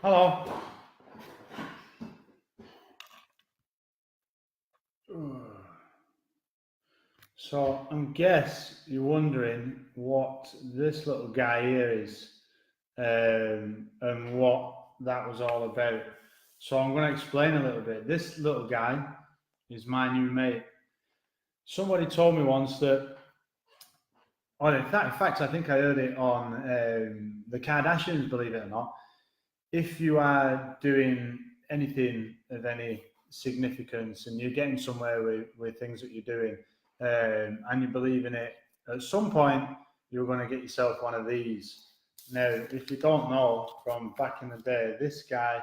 Hello. So I guess you're wondering what this little guy here is, and what that was all about. So I'm going to explain a little bit. This little guy is my new mate. Somebody told me once that, or in fact, I think I heard it on the Kardashians. Believe it or not, if you are doing anything of any significance and you're getting somewhere with things that you're doing, and you believe in it, at some point you're going to get yourself one of these. Now, if you don't know from back in the day, this guy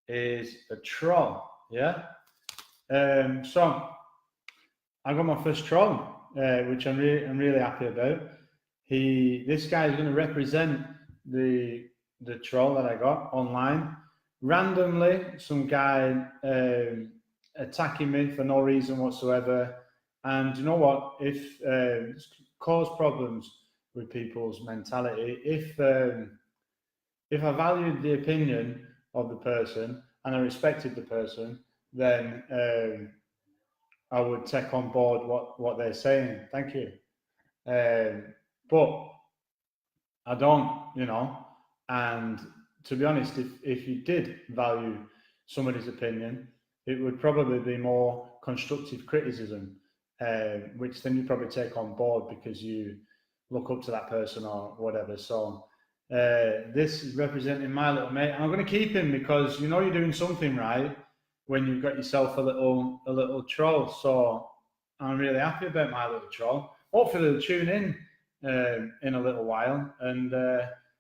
is a troll. Yeah. So I got my first troll, which I'm really happy about. This guy is going to represent the troll that I got online. Randomly, some guy attacking me for no reason whatsoever. And you know what? If it's caused problems with people's mentality, if I valued the opinion of the person and I respected the person, then I would take on board what they're saying. Thank you. But I don't. And to be honest, if you did value somebody's opinion, it would probably be more constructive criticism, which then you probably take on board because you look up to that person or whatever. So this is representing my little mate. And I'm going to keep him because you're doing something right when you've got yourself a little troll. So I'm really happy about my little troll. Hopefully they'll tune in a little while. And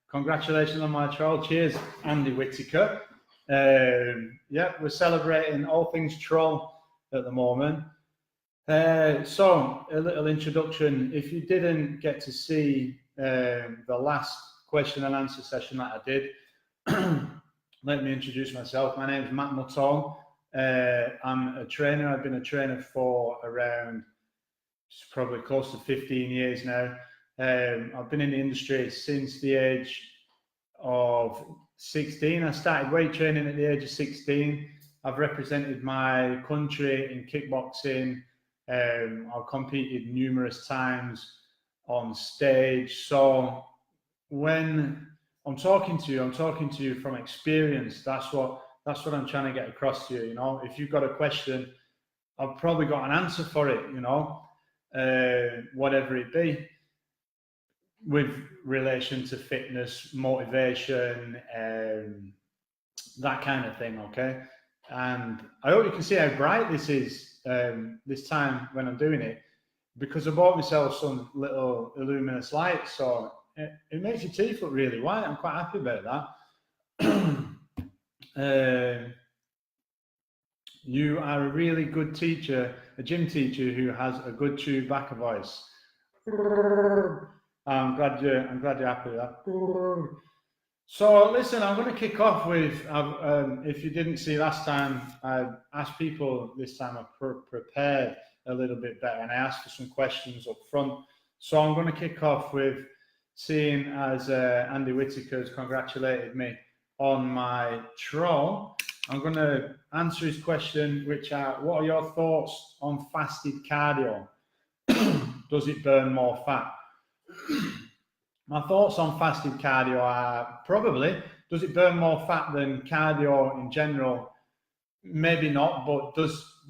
congratulations on my troll. Cheers, Andy Whitaker. Yeah, we're celebrating all things troll at the moment. So a little introduction. If you didn't get to see the last question and answer session that I did, let me introduce myself. My name is Matt Muttone. I'm a trainer. I've been a trainer for around probably close to 15 years now. I've been in the industry since the age of 16. I started weight training at the age of 16. I've represented my country in kickboxing. I've competed numerous times on stage. So when I'm talking to you from experience. That's what I'm trying to get across to you. If you've got a question, I've probably got an answer for it. Whatever it be, with relation to fitness, motivation, that kind of thing. Okay, and I hope you can see how bright this is this time when I'm doing it, because I bought myself some little luminous lights, so it makes your teeth look really white. I'm quite happy about that. You are a really good teacher, a gym teacher who has a good Chewbacca voice. I'm glad you're happy with that. So listen, I'm going to kick off with, if you didn't see last time, I asked people this time. I prepared a little bit better and I asked for some questions up front. So I'm going to kick off with, seeing as Andy Whitaker has congratulated me on my troll, I'm going to answer his question, which are, what are your thoughts on fasted cardio? Does it burn more fat? My thoughts on fasted cardio are probably, does it burn more fat than cardio in general? Maybe not, but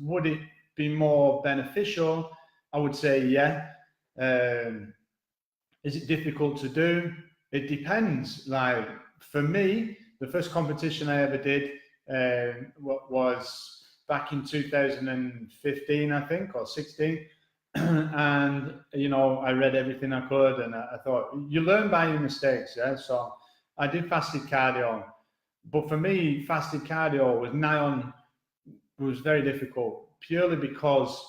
would it be more beneficial? I would say yeah. Is it difficult to do? It depends. Like for me, the first competition I ever did was back in 2015, I think, or 16. And I read everything I could, and I thought you learn by your mistakes. Yeah, so I did fasted cardio, but for me, fasted cardio was very difficult, purely because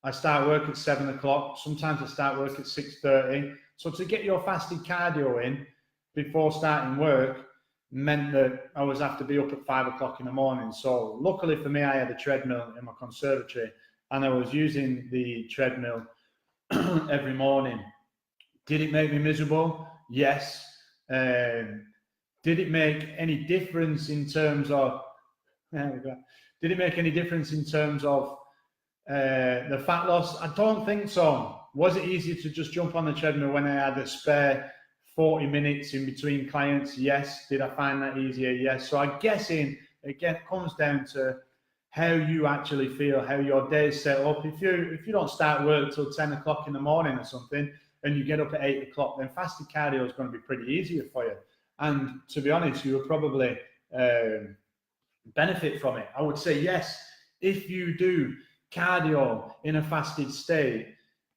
I start work at 7 o'clock. Sometimes I start work at 6:30. So to get your fasted cardio in before starting work meant that I was have to be up at 5 o'clock in the morning. So luckily for me, I had a treadmill in my conservatory, and I was using the treadmill every morning. Did it make me miserable? Yes. did it make any difference in terms of, did it make any difference in terms of the fat loss? I don't think so. Was it easier to just jump on the treadmill when I had a spare 40 minutes in between clients? Yes. Did I find that easier? Yes. So I'm guessing, again, it comes down to how you actually feel, how your day's set up. If you don't start work till 10 o'clock in the morning or something, and you get up at 8 o'clock, then fasted cardio is going to be pretty easier for you. And to be honest, you will probably benefit from it. I would say yes, if you do cardio in a fasted state,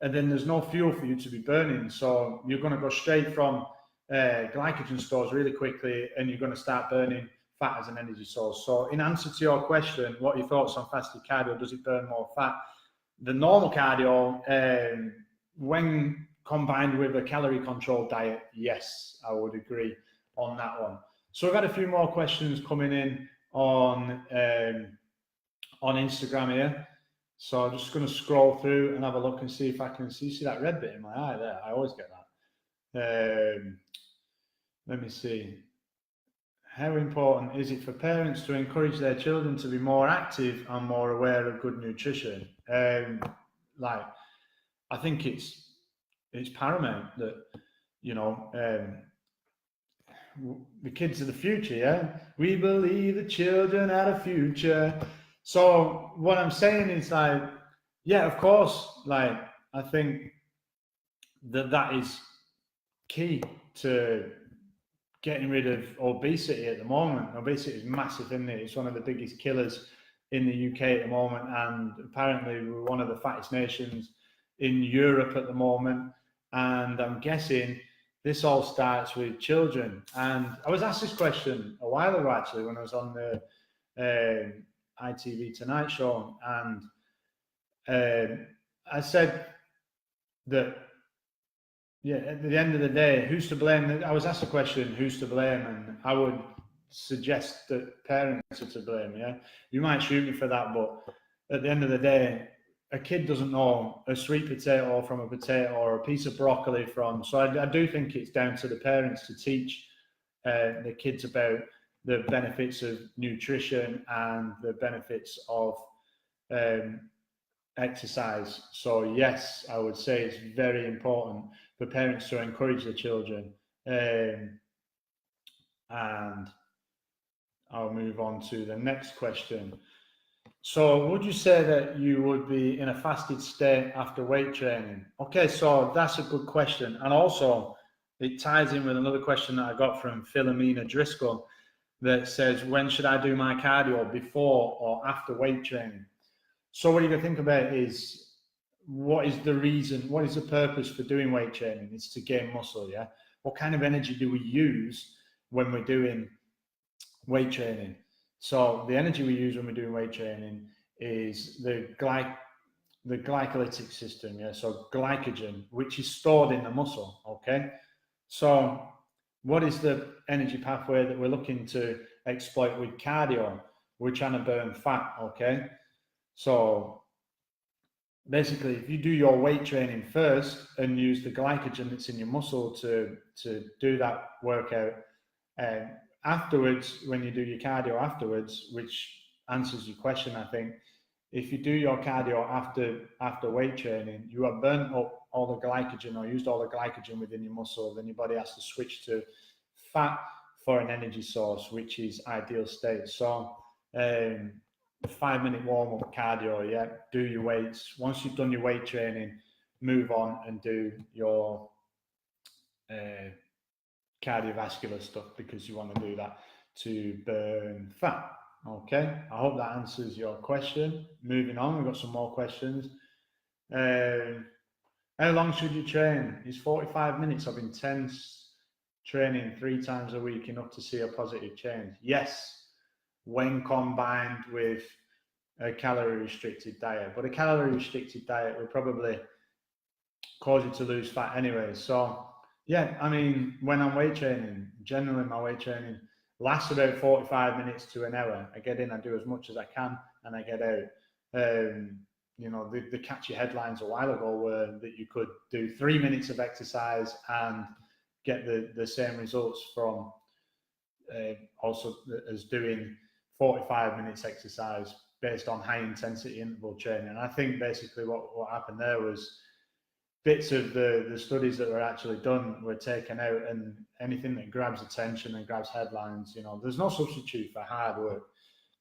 and then there's no fuel for you to be burning. So you're going to go straight from glycogen stores really quickly, and you're going to start burning fat as an energy source. So in answer to your question, what are your thoughts on fasted cardio? Does it burn more fat? The normal cardio, when combined with a calorie controlled diet, yes, I would agree on that one. So I've had a few more questions coming in on Instagram here. So I'm just going to scroll through and have a look and see if I can see that red bit in my eye there. I always get that. Let me see. How important is it for parents to encourage their children to be more active and more aware of good nutrition? I think it's paramount that, you know, the kids are the future, yeah? We believe the children are the future. So what I'm saying is, like, yeah, of course, like, I think that is key to getting rid of obesity at the moment. Obesity is massive, isn't it? It's one of the biggest killers in the UK at the moment, and apparently we're one of the fattest nations in Europe at the moment. And I'm guessing this all starts with children. And I was asked this question a while ago, actually, when I was on the ITV Tonight Show, and I said that, yeah, at the end of the day, who's to blame? I was asked the question, who's to blame? And I would suggest that parents are to blame, yeah? You might shoot me for that, but at the end of the day, a kid doesn't know a sweet potato from a potato or a piece of broccoli from. So I do think it's down to the parents to teach the kids about the benefits of nutrition and the benefits of exercise. So yes, I would say it's very important for parents to encourage the children. And I'll move on to the next question. So would you say that you would be in a fasted state after weight training? Okay, so that's a good question. And also it ties in with another question that I got from Philomena Driscoll that says, when should I do my cardio, before or after weight training? So what you can think about is, what is the reason, what is the purpose for doing weight training? It's to gain muscle, yeah? What kind of energy do we use when we're doing weight training? So the energy we use when we're doing weight training is the glycolytic system, yeah? So glycogen, which is stored in the muscle, okay? So what is the energy pathway that we're looking to exploit with cardio? We're trying to burn fat, okay? So basically, if you do your weight training first and use the glycogen that's in your muscle to do that workout, afterwards, when you do your cardio afterwards, which answers your question, I think, if you do your cardio after weight training, you have burnt up all the glycogen or used all the glycogen within your muscle, then your body has to switch to fat for an energy source, which is ideal state. So a 5-minute warm-up cardio, yeah, do your weights. Once you've done your weight training, move on and do your cardiovascular stuff, because you want to do that to burn fat. Okay, I hope that answers your question. Moving on, we've got some more questions. How long should you train? Is 45 minutes of intense training 3 times a week enough to see a positive change? Yes, when combined with a calorie restricted diet. But a calorie restricted diet will probably cause you to lose fat anyway. So yeah, I mean, when I'm weight training, generally my weight training lasts about 45 minutes to an hour. I get in, I do as much as I can, and I get out. You know, the catchy headlines a while ago were that you could do 3 minutes of exercise and get the same results from also as doing 45 minutes exercise based on high intensity interval training. And I think basically what happened there was bits of the studies that were actually done were taken out, and anything that grabs attention and grabs headlines, there's no substitute for hard work.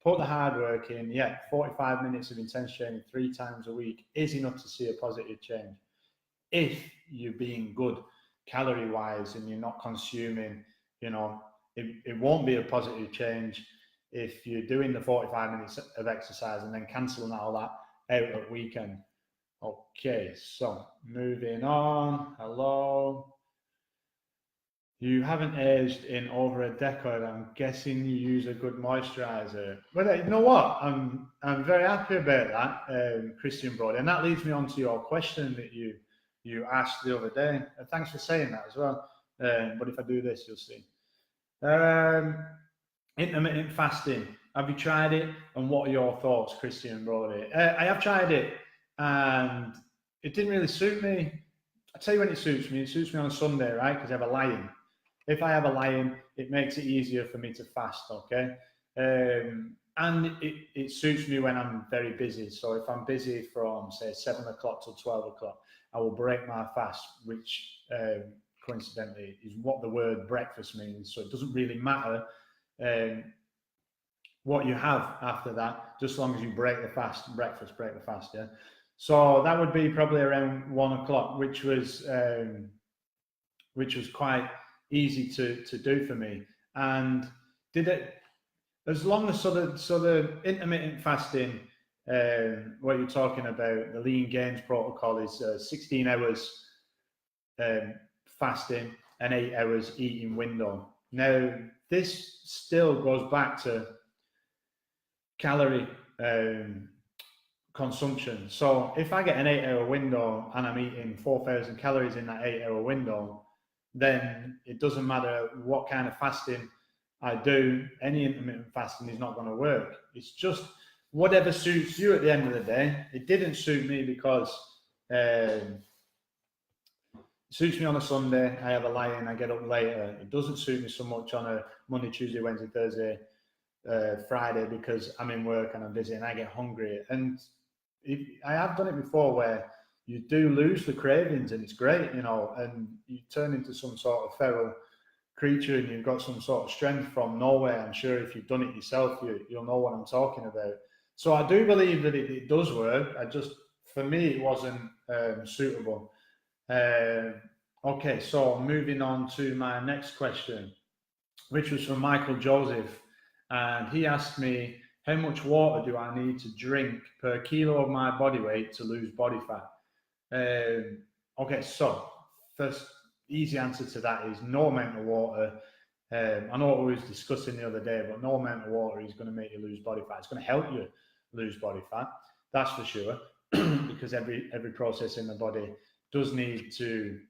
Put the hard work in. Yeah, 45 minutes of intense training 3 times a week is enough to see a positive change. If you're being good calorie wise and you're not consuming, it won't be a positive change if you're doing the 45 minutes of exercise and then cancelling all that out at weekend. Okay, so moving on. Hello. You haven't aged in over a decade. I'm guessing you use a good moisturizer. Well, you know what? I'm very happy about that, Christian Brody. And that leads me on to your question that you asked the other day. Thanks for saying that as well. But if I do this, you'll see. Intermittent fasting. Have you tried it? And what are your thoughts, Christian Brody? I have tried it, and it didn't really suit me. I tell you when it suits me. It suits me on a Sunday, right? Because I have a lie-in. If I have a lie-in, it makes it easier for me to fast, okay? And it suits me when I'm very busy. So if I'm busy from, say, 7 o'clock till 12 o'clock, I will break my fast, which coincidentally is what the word breakfast means. So it doesn't really matter what you have after that, just as long as you break the fast, break the fast, yeah? So that would be probably around 1 o'clock, which was quite easy to do for me. And did it as long as so the intermittent fasting, what you're talking about, the Lean Gains protocol is 16 hours fasting and 8 hours eating window. Now this still goes back to calorie consumption. So if I get an 8-hour window and I'm eating 4,000 calories in that 8-hour window, then it doesn't matter what kind of fasting I do, any intermittent fasting is not going to work. It's just whatever suits you at the end of the day. It didn't suit me because it suits me on a Sunday. I have a lie-in, I get up later. It doesn't suit me so much on a Monday, Tuesday, Wednesday, Thursday, Friday, because I'm in work and I'm busy and I get hungry. And I have done it before where you do lose the cravings and it's great, and you turn into some sort of feral creature and you've got some sort of strength from nowhere. I'm sure if you've done it yourself, you'll know what I'm talking about. So I do believe that it does work. For me, it wasn't suitable. Okay, so moving on to my next question, which was from Michael Joseph. And he asked me, how much water do I need to drink per kilo of my body weight to lose body fat? Okay, so first easy answer to that is no amount of water. I know what we was discussing the other day, but no amount of water is going to make you lose body fat. It's going to help you lose body fat, that's for sure, because every process in the body does need to.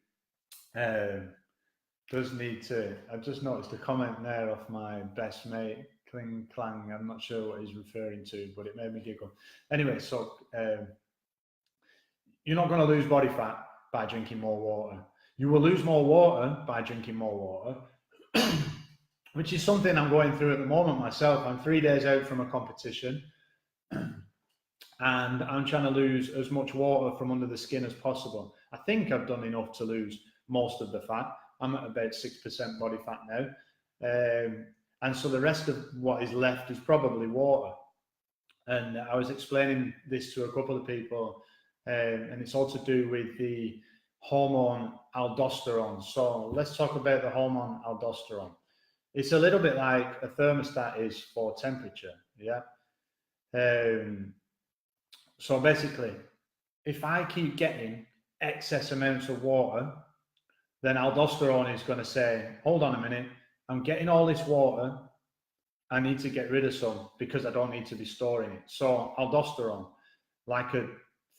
I just noticed a comment there off my best mate, Kling Klang. I'm not sure what he's referring to, but it made me giggle. Anyway, so you're not going to lose body fat by drinking more water. You will lose more water by drinking more water, which is something I'm going through at the moment myself. I'm 3 days out from a competition and I'm trying to lose as much water from under the skin as possible. I think I've done enough to lose most of the fat. I'm at about 6% body fat now. And so the rest of what is left is probably water. And I was explaining this to a couple of people, and it's all to do with the hormone aldosterone. So let's talk about the hormone aldosterone. It's a little bit like a thermostat is for temperature, yeah? So basically, if I keep getting excess amounts of water, then aldosterone is going to say, hold on a minute, I'm getting all this water, I need to get rid of some because I don't need to be storing it. So aldosterone, like a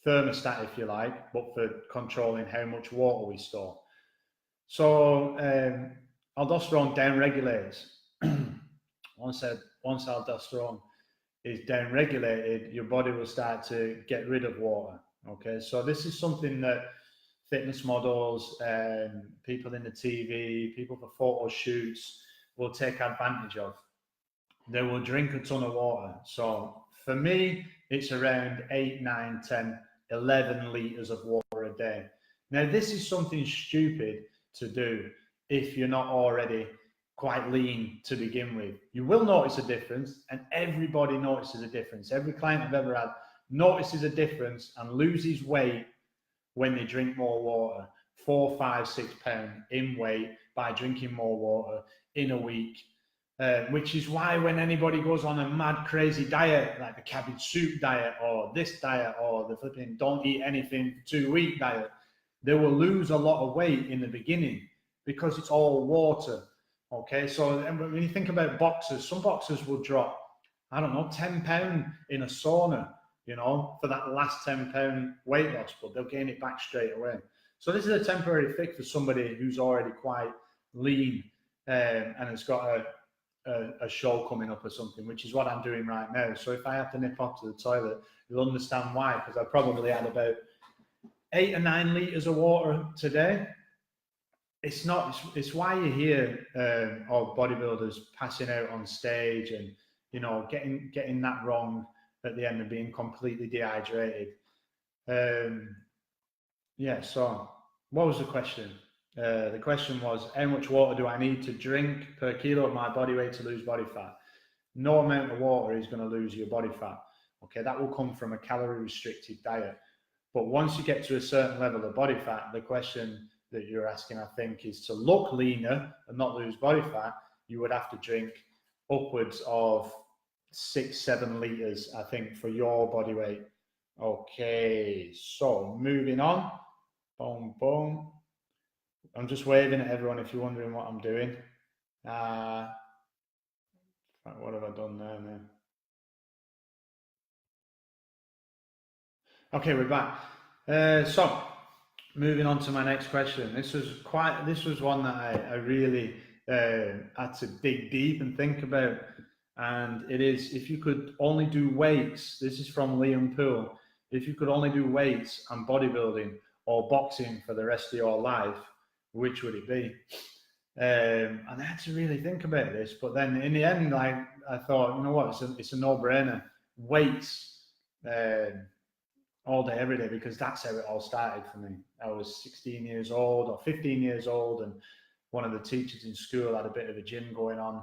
thermostat, if you like, but for controlling how much water we store. So aldosterone downregulates. Once aldosterone is downregulated, your body will start to get rid of water. Okay, so this is something that fitness models, people in the TV, people for photo shoots, will take advantage of. They will drink a ton of water. So for me, it's around 8, 9, 10, 11 litres of water a day. Now, this is something stupid to do if you're not already quite lean to begin with. You will notice a difference, and everybody notices a difference. Every client I've ever had notices a difference and loses weight when they drink more water. 4, 5, 6 pounds in weight by drinking more water in a week. Which is why when anybody goes on a mad, crazy diet, like the cabbage soup diet or this diet or the flipping don't eat anything for 2 week diet, they will lose a lot of weight in the beginning because it's all water. Okay, so when you think about boxers, some boxers will drop, I don't know, 10 pounds in a sauna, you know, for that last 10 pound weight loss, but they'll gain it back straight away. So this is a temporary fix for somebody who's already quite lean and has got a show coming up or something, which is what I'm doing right now. So if I have to nip off to the toilet, you'll understand why, because I probably had about 8 or 9 litres of water today. It's why you hear of bodybuilders passing out on stage and, you know, getting that wrong at the end of being completely dehydrated. Yeah, so what was the question? The question was, how much water do I need to drink per kilo of my body weight to lose body fat? No amount of water is going to lose your body fat. Okay, that will come from a calorie restricted diet. But once you get to a certain level of body fat, the question that you're asking, I think, is to look leaner and not lose body fat, you would have to drink upwards of 6, 7 litres, I think, for your body weight. Okay, so moving on. Boom, boom. I'm just waving at everyone if you're wondering what I'm doing. What have I done there now? Okay, we're back. So, moving on to my next question. This was one that I really had to dig deep and think about. And it is, if you could only do weights, this is from Liam Poole, if you could only do weights and bodybuilding or boxing for the rest of your life, which would it be? And I had to really think about this, but then in the end, I thought, you know what, it's a no-brainer. Weights all day, every day, because that's how it all started for me. I was 16 years old or 15 years old, and one of the teachers in school had a bit of a gym going on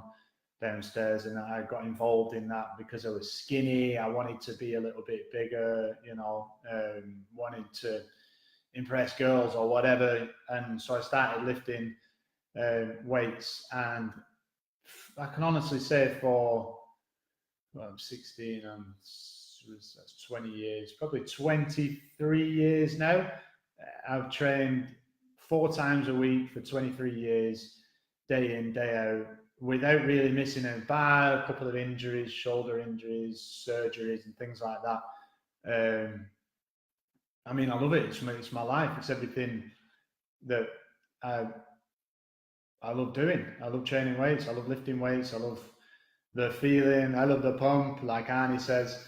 downstairs, and I got involved in that because I was skinny. I wanted to be a little bit bigger, you know, wanted to impress girls or whatever, and so I started lifting weights, and I can honestly say for, well, I'm 16, that's 20 years, probably 23 years now. I've trained 4 times a week for 23 years, day in, day out, without really missing a bar, a couple of injuries, shoulder injuries, surgeries and things like that. I mean, I love it. It's my life. It's everything that I love doing. I love training weights. I love lifting weights. I love the feeling. I love the pump, like Arnie says.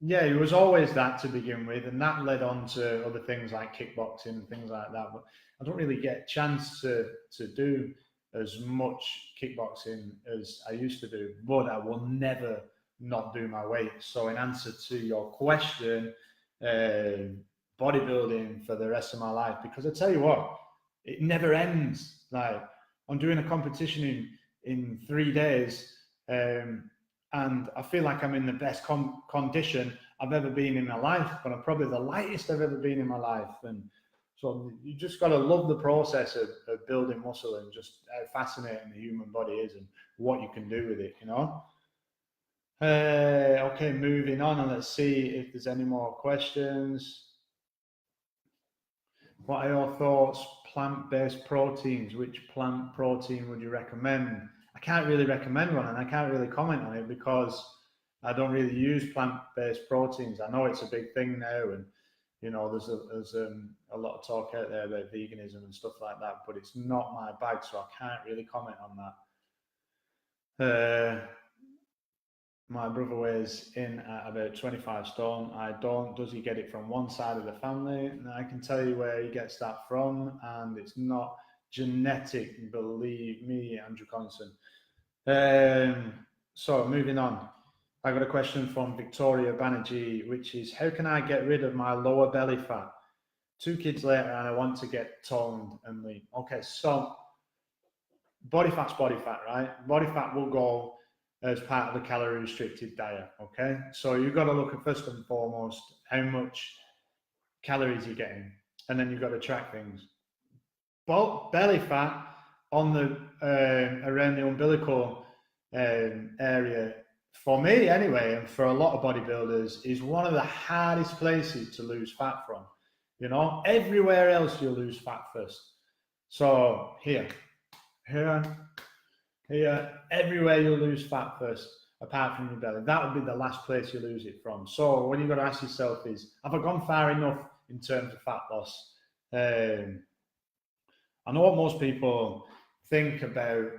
Yeah, it was always that to begin with, and that led on to other things like kickboxing and things like that. But I don't really get a chance to do as much kickboxing as I used to do, but I will never not do my weights. So in answer to your question, bodybuilding for the rest of my life, because I tell you what, it never ends. Like, I'm doing a competition in 3 days, and I feel like I'm in the best condition I've ever been in my life, but I'm probably the lightest I've ever been in my life. And so you just got to love the process of building muscle and just how fascinating the human body is and what you can do with it, you know? Okay, moving on, and let's see if there's any more questions. What are your thoughts? Plant-based proteins. Which plant protein would you recommend? I can't really recommend one, and I can't really comment on it because I don't really use plant-based proteins. I know it's a big thing now, and you know, there's a lot of talk out there about veganism and stuff like that, but it's not my bag, so I can't really comment on that. My brother weighs in at about 25 stone. I don't. Does he get it from one side of the family? And I can tell you where he gets that from, and it's not genetic, believe me, Andrew Conson. So moving on. I got a question from Victoria Banerjee, which is, how can I get rid of my lower belly fat? 2 kids later and I want to get toned and lean. Okay, so body fat's body fat, right? Body fat will go as part of the calorie restricted diet, okay? So you've got to look at, first and foremost, how much calories you're getting, and then you've got to track things. Belly fat on the around the umbilical area, for me anyway, and for a lot of bodybuilders, is one of the hardest places to lose fat from. You know, everywhere else you lose fat first. So here, everywhere you lose fat first, apart from your belly. That would be the last place you lose it from. So what you've got to ask yourself is, have I gone far enough in terms of fat loss? I know what most people think about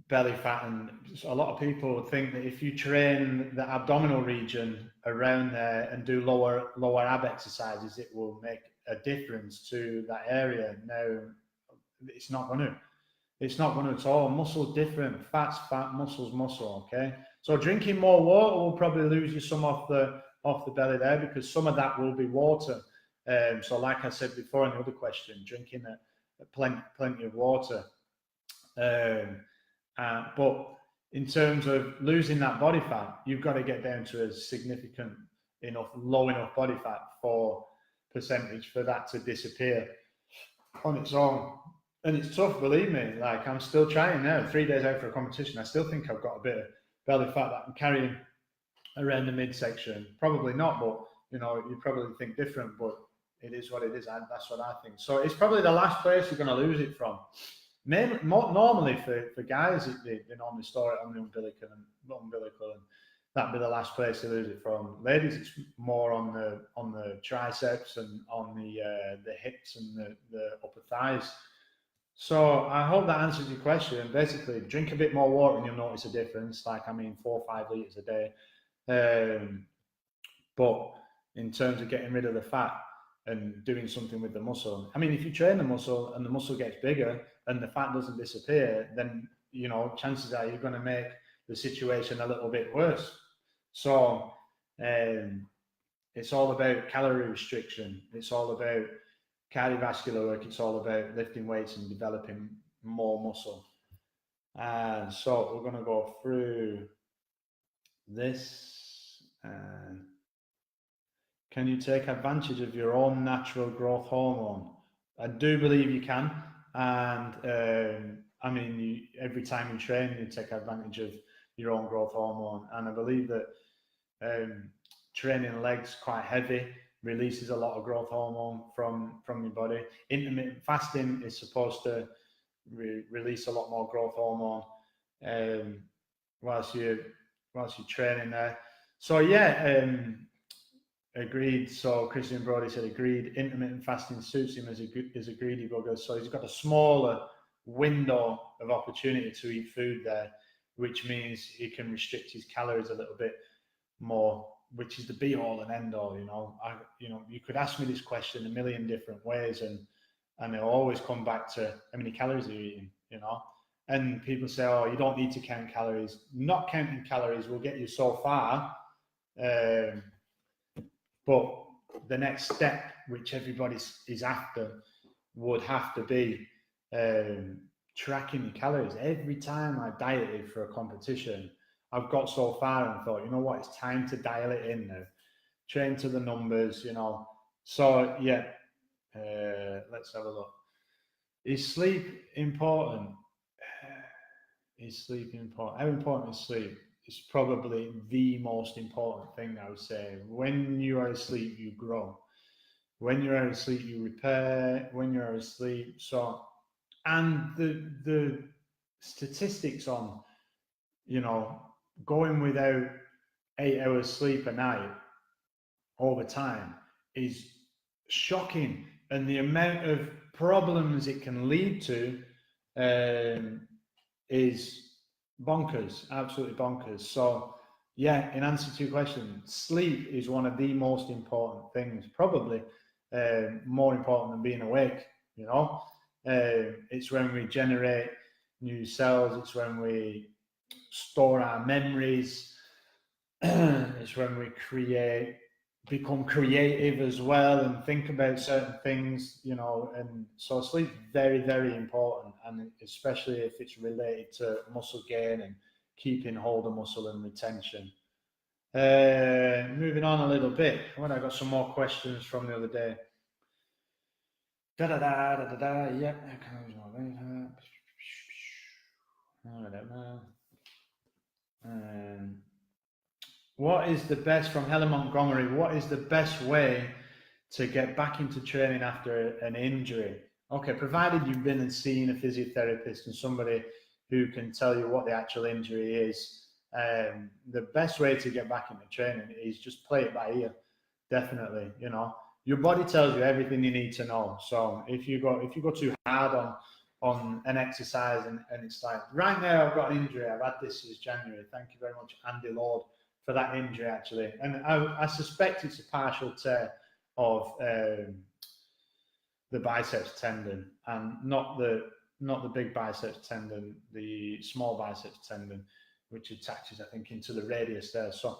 belly fat, and a lot of people think that if you train the abdominal region around there and do lower ab exercises, it will make a difference to that area. Now, it's not going to. It's not going to at all. Muscle's different. Fat's fat, muscle's muscle. Okay. So drinking more water will probably lose you some off the belly there, because some of that will be water. So like I said before in the other question, drinking plenty of water. But in terms of losing that body fat, you've got to get down to a significant enough, low enough body fat for percentage for that to disappear on its own. And it's tough, believe me. Like, I'm still trying now, 3 days out for a competition. I still think I've got a bit of belly fat that I'm carrying around the midsection. Probably not, but you know, you probably think different, but it is what it is. That's what I think. So it's probably the last place you're going to lose it from. Normally for guys, they normally store it on the umbilical, and that'd be the last place they lose it from. Ladies, it's more on the triceps and on the hips and the upper thighs. So I hope that answers your question. Basically, drink a bit more water and you'll notice a difference. Like, 4 or 5 liters a day. But in terms of getting rid of the fat and doing something with the muscle, if you train the muscle and the muscle gets bigger and the fat doesn't disappear, then, you know, chances are you're going to make the situation a little bit worse. So it's all about calorie restriction. It's all about cardiovascular work. It's all about lifting weights and developing more muscle. So we're going to go through this. Can you take advantage of your own natural growth hormone? I do believe you can. And every time you train, you take advantage of your own growth hormone. And I believe that training legs quite heavy releases a lot of growth hormone from your body. Intermittent fasting is supposed to release a lot more growth hormone whilst you're training there. So yeah, agreed. So Christian Brody said agreed. Intermittent fasting suits him as a greedy bugger. So he's got a smaller window of opportunity to eat food there, which means he can restrict his calories a little bit more, which is the be all and end all. You could ask me this question a million different ways, and it'll always come back to how many calories are you eating, And people say, oh, you don't need to count calories. Not counting calories will get you so far. But the next step, which everybody is after, would have to be tracking your calories. Every time I dieted for a competition, I've got so far and thought, you know what, it's time to dial it in now. Train to the numbers, So, yeah, let's have a look. Is sleep important? Is sleep important? How important is sleep? It's probably the most important thing, I would say. When you are asleep, you grow. When you're asleep, you repair. When you're asleep, and the statistics on, going without 8 hours sleep a night over time is shocking, and the amount of problems it can lead to is bonkers, absolutely bonkers. So yeah, in answer to your question, sleep is one of the most important things, probably more important than being awake, It's when we generate new cells. It's when we store our memories. It's when we become creative as well and think about certain things, and so sleep's very, very important, and especially if it's related to muscle gain and keeping hold of muscle and retention. Moving on a little bit, when I got some more questions from the other day. Da da da da da da. Yep. What is the best from Helen Montgomery? What is the best way to get back into training after an injury? Okay, provided you've been and seen a physiotherapist and somebody who can tell you what the actual injury is. The best way to get back into training is just play it by ear. Definitely, your body tells you everything you need to know. So if you go too hard on an exercise and it's like, right now I've got an injury, I've had this since January. Thank you very much, Andy Lord, for that injury actually. And I suspect it's a partial tear of the biceps tendon, and not the big biceps tendon, the small biceps tendon, which attaches, I think, into the radius there. So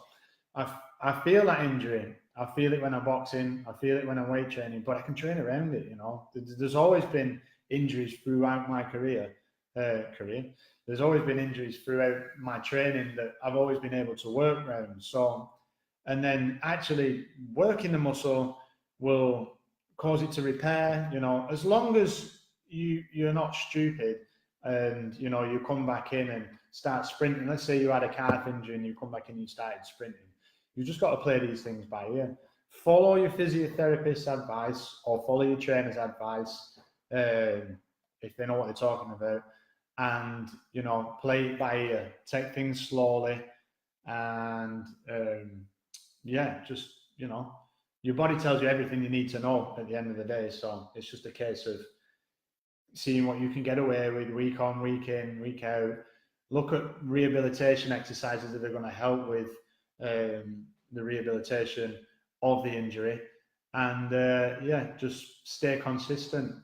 I feel that injury. I feel it when I'm boxing. I feel it when I'm weight training, but I can train around it. There's always been injuries throughout my career. There's always been injuries throughout my training that I've always been able to work around. So, and then actually working the muscle will cause it to repair. As long as you're not stupid and you come back in and start sprinting. Let's say you had a calf injury and you come back in and you started sprinting. You just got to play these things by ear. Follow your physiotherapist's advice or follow your trainer's advice if they know what they're talking about, and play it by ear. Take things slowly, and just your body tells you everything you need to know at the end of the day. So it's just a case of seeing what you can get away with week on, week in, week out. Look at rehabilitation exercises that are going to help with the rehabilitation of the injury, and just stay consistent.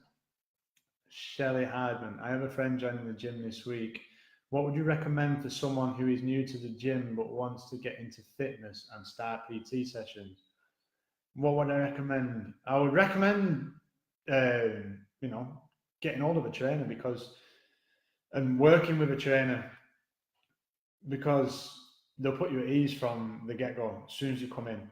Shelley Hardman, I have a friend joining the gym this week. What would you recommend for someone who is new to the gym but wants to get into fitness and start PT sessions? What would I recommend? I would recommend, getting hold of a trainer and working with a trainer, because they'll put you at ease from the get-go as soon as you come in.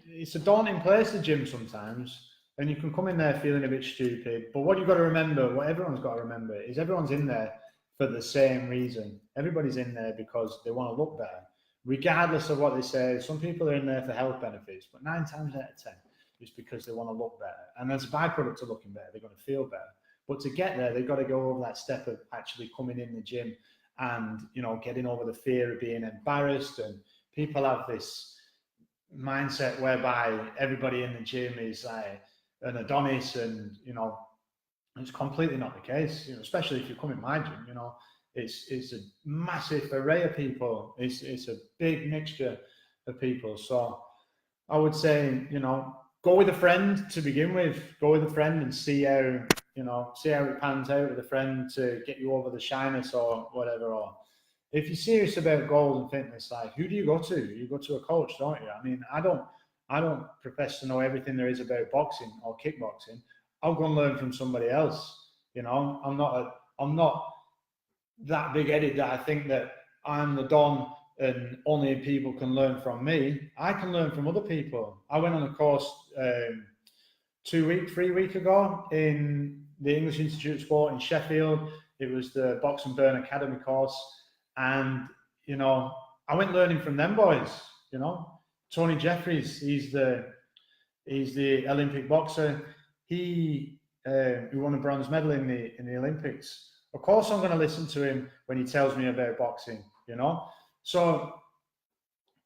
It's a daunting place, the gym, sometimes, and you can come in there feeling a bit stupid. But what you've got to remember, what everyone's got to remember, is everyone's in there for the same reason. Everybody's in there because they want to look better, regardless of what they say. Some people are in there for health benefits, but 9 times out of 10, it's because they want to look better. And as a byproduct of looking better, they're going to feel better. But to get there, they've got to go over that step of actually coming in the gym and getting over the fear of being embarrassed. And people have this mindset whereby everybody in the gym is like an Adonis, and it's completely not the case. Especially if you come in my gym, it's a massive array of people. It's a big mixture of people. So I would say go with a friend to begin with. Go with a friend and see how it pans out with a friend to get you over the shyness or whatever. Or if you're serious about goals and fitness, like, who do you go to? You go to a coach, don't you? I mean, I don't profess to know everything there is about boxing or kickboxing. I'll go and learn from somebody else. I'm not that big-headed that I think that I'm the Don and only people can learn from me. I can learn from other people. I went on a course 3 weeks ago in the English Institute of Sport in Sheffield. It was the Box and Burn Academy course. And, I went learning from them boys. Tony Jeffries, he's the Olympic boxer. He won a bronze medal in the Olympics. Of course, I'm going to listen to him when he tells me about boxing, So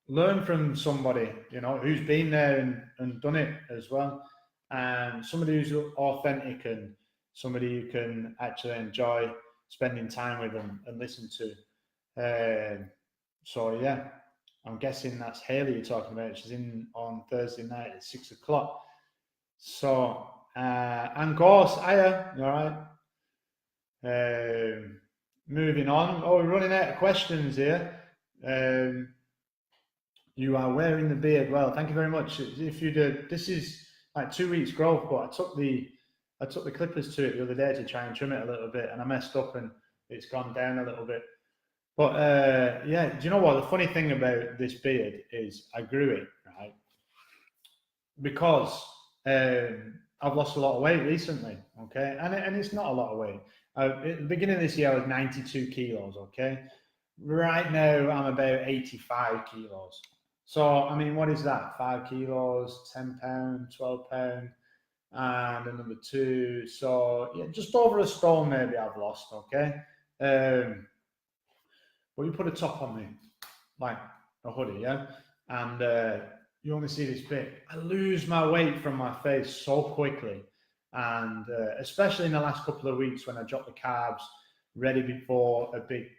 learn from somebody, who's been there and done it as well. And somebody who's authentic and somebody you can actually enjoy spending time with and listen to. I'm guessing that's Haley you're talking about. She's in on Thursday night at 6 o'clock. So And course, hiya, you all right? Moving on. Oh, we're running out of questions here. You are wearing the beard well. Thank you very much. If you did, this is like 2 weeks growth, but I took the clippers to it the other day to try and trim it a little bit, and I messed up and it's gone down a little bit. But yeah, do you know what? The funny thing about this beard is I grew it, right? Because I've lost a lot of weight recently, okay? And it's not a lot of weight. At the beginning of this year, I was 92 kilos, okay? Right now, I'm about 85 kilos. So, I mean, what is that? 5 kilos, 10 pounds, 12 pounds, and another 2. So, yeah, just over a stone maybe I've lost, okay? But you put a top on me, like a hoodie, yeah? And you only see this bit. I lose my weight from my face so quickly. And especially in the last couple of weeks when I dropped the carbs ready before a big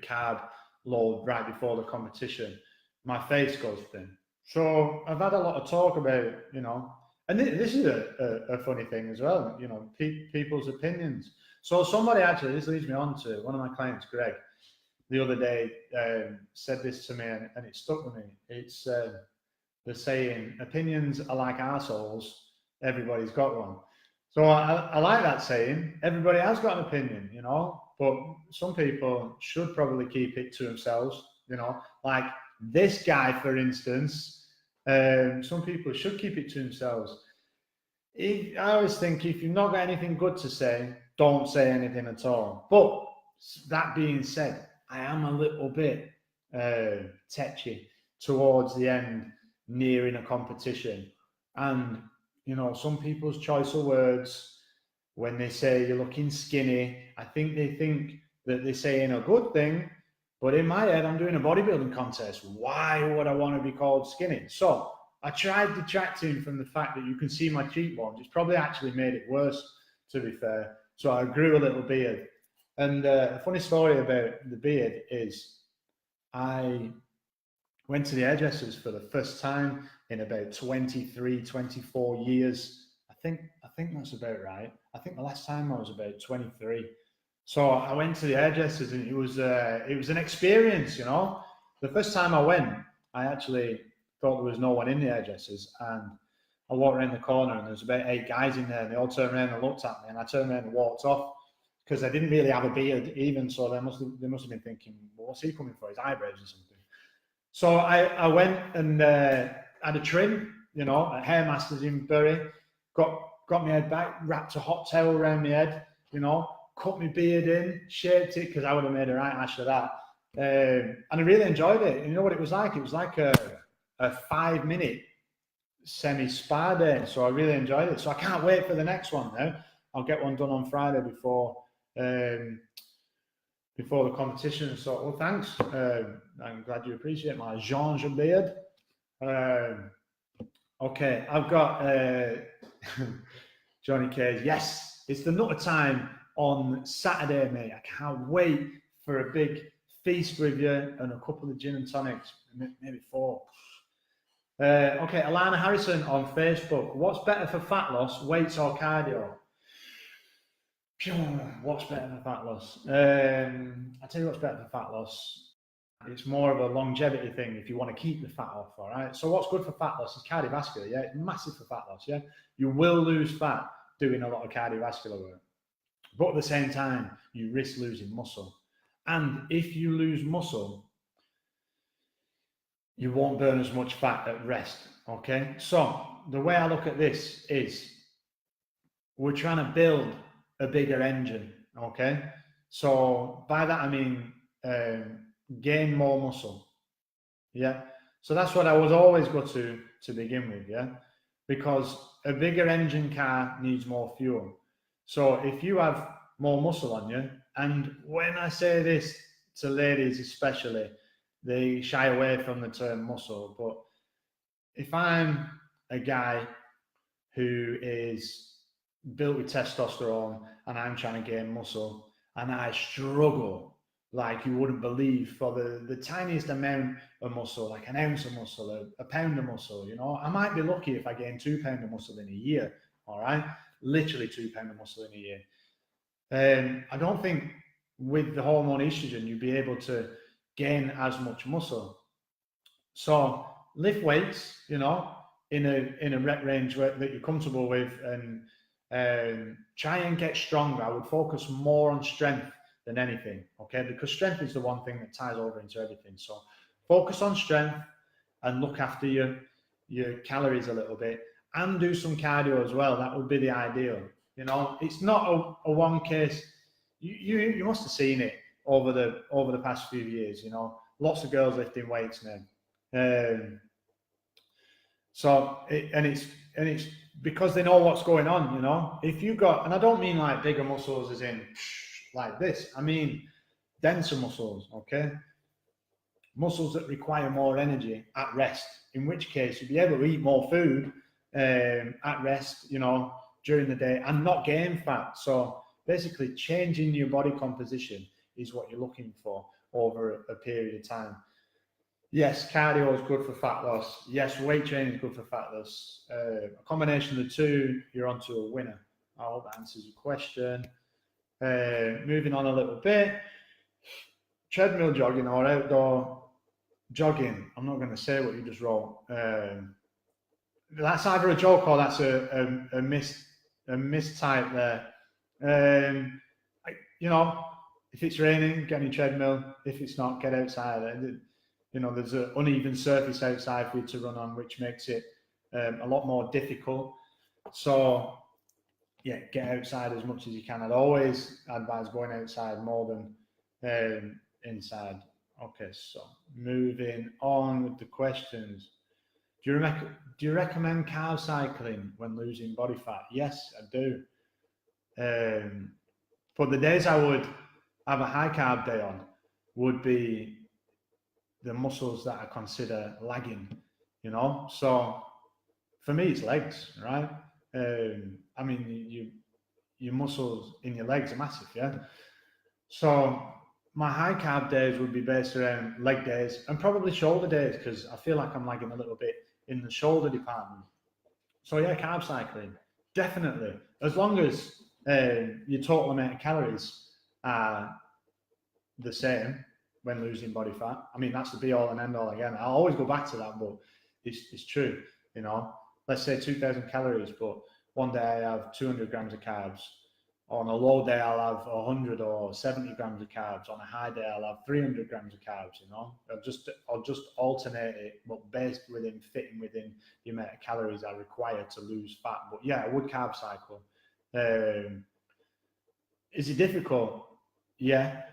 carb load right before the competition, my face goes thin. So I've had a lot of talk about, and this is a funny thing as well, people's opinions. So somebody actually, this leads me on to one of my clients, Greg, the other day said this to me and it stuck with me. It's the saying, opinions are like arseholes, everybody's got one. So I like that saying. Everybody has got an opinion, but some people should probably keep it to themselves, like this guy, for instance. Some people should keep it to themselves. I always think if you've not got anything good to say, don't say anything at all. But that being said, I am a little bit tetchy towards the end, nearing a competition. And, some people's choice of words, when they say you're looking skinny, I think they think that they're saying a good thing. But in my head, I'm doing a bodybuilding contest. Why would I want to be called skinny? So I tried detracting from the fact that you can see my cheekbones. It's probably actually made it worse, to be fair. So I grew a little beard. And a funny story about the beard is I went to the hairdressers for the first time in about 23, 24 years. I think that's about right. I think the last time I was about 23. So I went to the hairdressers and it was an experience, The first time I went, I actually thought there was no one in the hairdressers, and I walked around the corner and there was about 8 guys in there, and they all turned around and looked at me, and I turned around and walked off because I didn't really have a beard even, so they must have been thinking, well, what's he coming for, his eyebrows or something? So I went and had a trim, at Hairmasters in Bury, got my head back, wrapped a hot towel around my head, cut my beard in, shaped it because I would have made a right ash of that. And I really enjoyed it. You know what it was like? It was like a 5-minute semi-spa day. So I really enjoyed it. So I can't wait for the next one now. I'll get one done on Friday before the competition. So, well, thanks. I'm glad you appreciate my ginger beard. Okay, I've got Johnny Cage. Yes, it's the Nutter time on Saturday, mate. I can't wait for a big feast with you and a couple of gin and tonics, maybe 4. Okay, Alana Harrison on Facebook. What's better for fat loss, weights or cardio? What's better for fat loss? I'll tell you what's better for fat loss. It's more of a longevity thing if you want to keep the fat off, all right? So what's good for fat loss is cardiovascular, yeah? It's massive for fat loss, yeah? You will lose fat doing a lot of cardiovascular work. But at the same time, you risk losing muscle. And if you lose muscle, you won't burn as much fat at rest, okay? So the way I look at this is we're trying to build a bigger engine, okay? So by that, I mean gain more muscle, yeah? So that's what I would always go to begin with, yeah? Because a bigger engine car needs more fuel. So if you have more muscle on you, and when I say this to ladies especially, they shy away from the term muscle, but if I'm a guy who is built with testosterone and I'm trying to gain muscle and I struggle like you wouldn't believe, for the tiniest amount of muscle, like an ounce of muscle, a pound of muscle. I might be lucky if I gain 2 pounds of muscle in a year. All right, literally 2 pounds of muscle in a year. I don't think with the hormone estrogen you'd be able to gain as much muscle. So lift weights, in a rep range that you're comfortable with, and try and get stronger. I would focus more on strength than anything, okay? Because strength is the one thing that ties over into everything. So focus on strength and look after your calories a little bit, and do some cardio as well. That would be the ideal. It's not a one case. You must have seen it over the past few years. Lots of girls lifting weights now. It's because they know what's going on. If you got, and I don't mean like bigger muscles as in like this, I mean denser muscles, okay? Muscles that require more energy at rest, in which case you'd be able to eat more food at rest, during the day, and not gain fat. So basically changing your body composition is what you're looking for over a period of time. Yes, cardio is good for fat loss. Yes, weight training is good for fat loss. A combination of the two, you're onto a winner. I hope that answers your question. Moving on a little bit. Treadmill jogging or outdoor jogging. I'm not going to say what you just wrote. That's either a joke or that's a mistype there. If it's raining, get on your treadmill. If it's not, get outside. There's an uneven surface outside for you to run on, which makes it a lot more difficult. So, yeah, get outside as much as you can. I'd always advise going outside more than inside. Okay, so moving on with the questions. Do you recommend carb cycling when losing body fat? Yes, I do. But the days I would have a high carb day on would be the muscles that I consider lagging, So for me, it's legs, right? Your muscles in your legs are massive, yeah? So my high carb days would be based around leg days and probably shoulder days, because I feel like I'm lagging a little bit in the shoulder department. So yeah, carb cycling, definitely. As long as your total amount of calories are the same when losing body fat. That's the be all and end all again. I'll always go back to that, but it's true. Let's say 2,000 calories, but one day I have 200 grams of carbs. On a low day, I'll have 100 or 70 grams of carbs. On a high day, I'll have 300 grams of carbs. I'll just alternate it, but fitting within the amount of calories I require to lose fat. But yeah, I would carb cycle. Is it difficult? Yeah.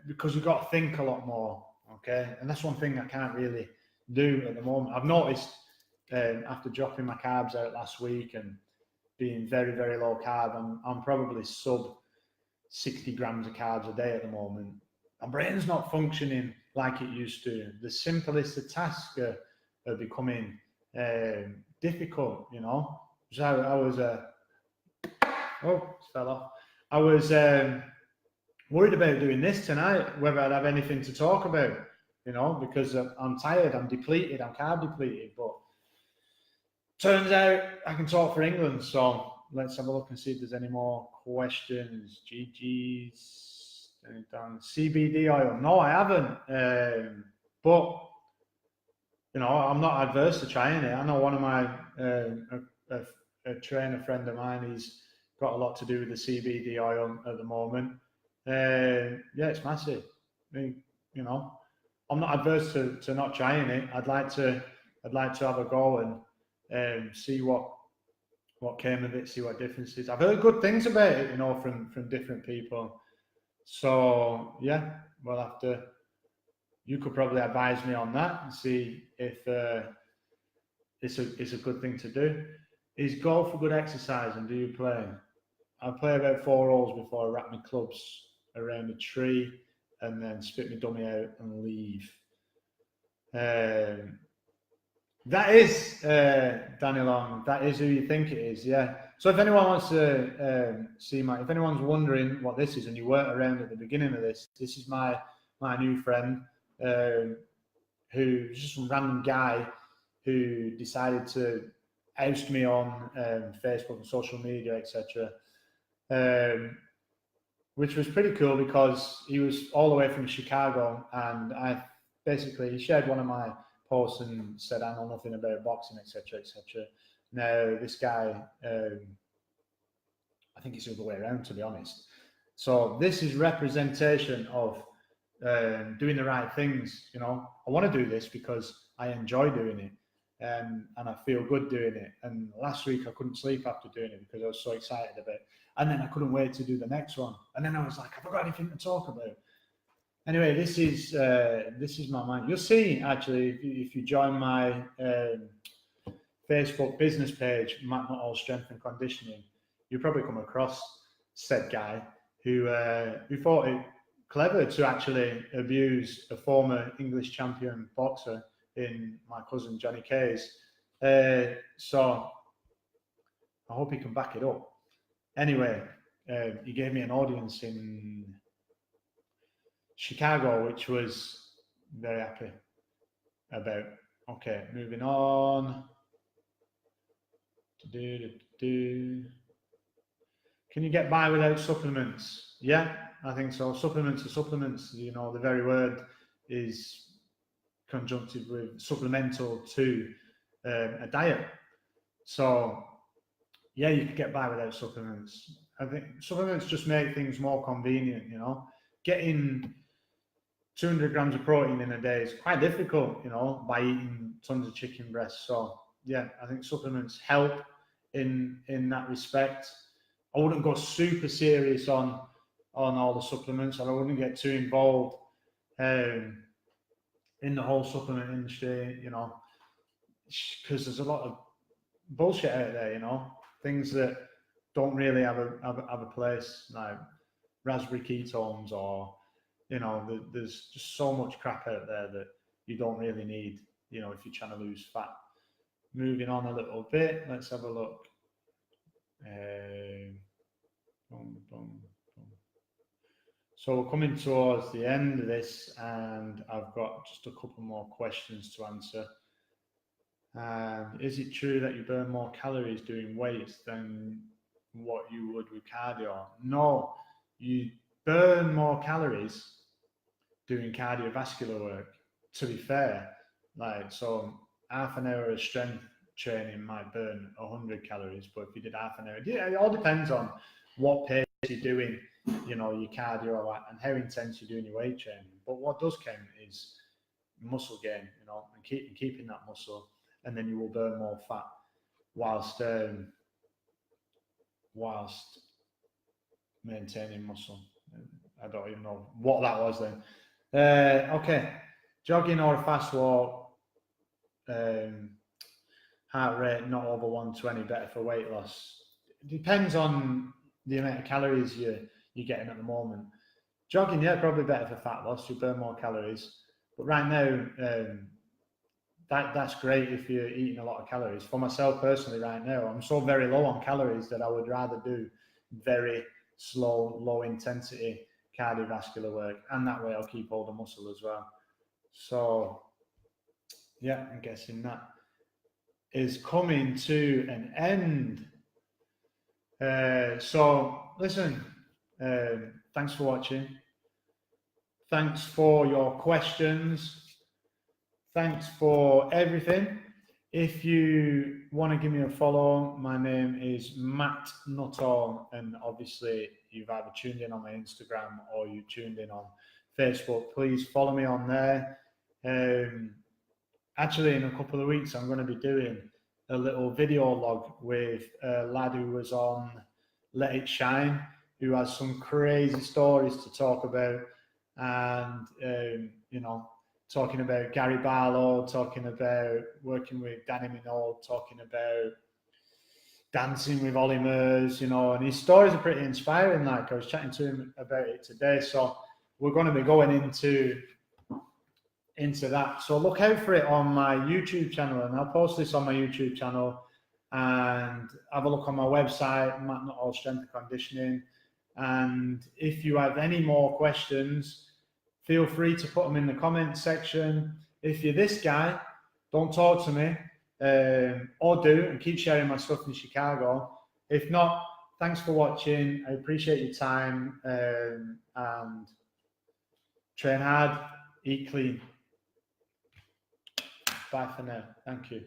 Because you've got to think a lot more, okay? And that's one thing I can't really do at the moment. I've noticed after dropping my carbs out last week and being very, very low carb, I'm probably sub 60 grams of carbs a day at the moment. My brain's not functioning like it used to. The simplest of tasks are becoming difficult, So I was, it fell off. I was worried about doing this tonight, whether I'd have anything to talk about, because I'm tired, I'm depleted, I'm carb depleted, but turns out I can talk for England. So let's have a look and see if there's any more questions. GG's CBD oil. No, I haven't. But I'm not adverse to trying it. I know one of my a trainer friend of mine, he's got a lot to do with the CBD oil at the moment. Yeah, it's massive. I'm not adverse to not trying it. I'd like to have a go and see what came of it, see what differences. I've heard good things about it, from different people. So yeah, we'll have to. You could probably advise me on that and see if it's a good thing to do. Is golf a good exercise, and do you play? I play about 4 holes before I wrap my clubs around a tree and then spit my dummy out and leave. That is Danny Long. That is who you think it is, yeah. So if anyone wants to see if anyone's wondering what this is and you weren't around at the beginning of this is my new friend, who's just some random guy who decided to oust me on Facebook and social media, etc. Which was pretty cool because he was all the way from Chicago, and he shared one of my posts and said, I know nothing about boxing, etc., etc. Now, this guy, I think it's the other way around, to be honest. So this is representation of doing the right things. You know, I want to do this because I enjoy doing it, and I feel good doing it. And last week I couldn't sleep after doing it because I was so excited about it. And then I couldn't wait to do the next one. And then I was like, have I got anything to talk about? Anyway, this is my mind. You'll see, actually, if you join my Facebook business page, Matt Nuttall Strength and Conditioning, you'll probably come across said guy who thought it clever to actually abuse a former English champion boxer in my cousin Johnny K's. So I hope he can back it up. Anyway, he gave me an audience in Chicago, which was very happy about. Okay, moving on. Can you get by without supplements? Yeah, I think so. Supplements are supplements. You know, the very word is conjunctive with supplemental to a diet. So, yeah, you can get by without supplements. I think supplements just make things more convenient, you know. Getting 200 grams of protein in a day is quite difficult, you know, by eating tons of chicken breasts. So, yeah, I think supplements help in that respect. I wouldn't go super serious on all the supplements, and I wouldn't get too involved in the whole supplement industry, you know, because there's a lot of bullshit out there, you know, things that don't really have a place, like raspberry ketones, or, you know, there's just so much crap out there that you don't really need, you know, if you're trying to lose fat. Moving on a little bit, let's have a look. So we're coming towards the end of this, and I've got just a couple more questions to answer. Is it true that you burn more calories doing weights than what you would with cardio? No, you burn more calories doing cardiovascular work, to be fair. Like, so half an hour of strength training might burn 100 calories, but if you did half an hour, yeah, it all depends on what pace you're doing, you know, your cardio and how intense you're doing your weight training. But what does count is muscle gain, you know, and keeping that muscle, and then you will burn more fat whilst maintaining muscle. I don't even know what that was then. Okay, jogging or a fast walk, heart rate not over 120, better for weight loss. It depends on the amount of calories you're getting at the moment. Jogging, yeah, probably better for fat loss. You burn more calories. But right now, that's great if you're eating a lot of calories. For myself personally, right now, I'm so very low on calories that I would rather do very slow, low intensity cardiovascular work, and that way I'll keep all the muscle as well. So, yeah, I'm guessing that is coming to an end. So, listen, thanks for watching. Thanks for your questions. Thanks for everything. If you want to give me a follow, my name is Matt Nuttall, and obviously you've either tuned in on my Instagram or you tuned in on Facebook. Please follow me on there. Actually, in a couple of weeks, I'm going to be doing a little video log with a lad who was on Let It Shine, who has some crazy stories to talk about, and you know, talking about Gary Barlow, talking about working with Danny Minogue, talking about dancing with Ollie Murs, you know, and his stories are pretty inspiring. Like, I was chatting to him about it today, so we're going to be going into that. So look out for it on my YouTube channel, and I'll post this on my YouTube channel and have a look on my website, Matt Nuttall Strength and Conditioning. And if you have any more questions, feel free to put them in the comments section. If you're this guy, don't talk to me, or do, and keep sharing my stuff in Chicago. If not, thanks for watching. I appreciate your time, and train hard, eat clean. Bye for now. Thank you.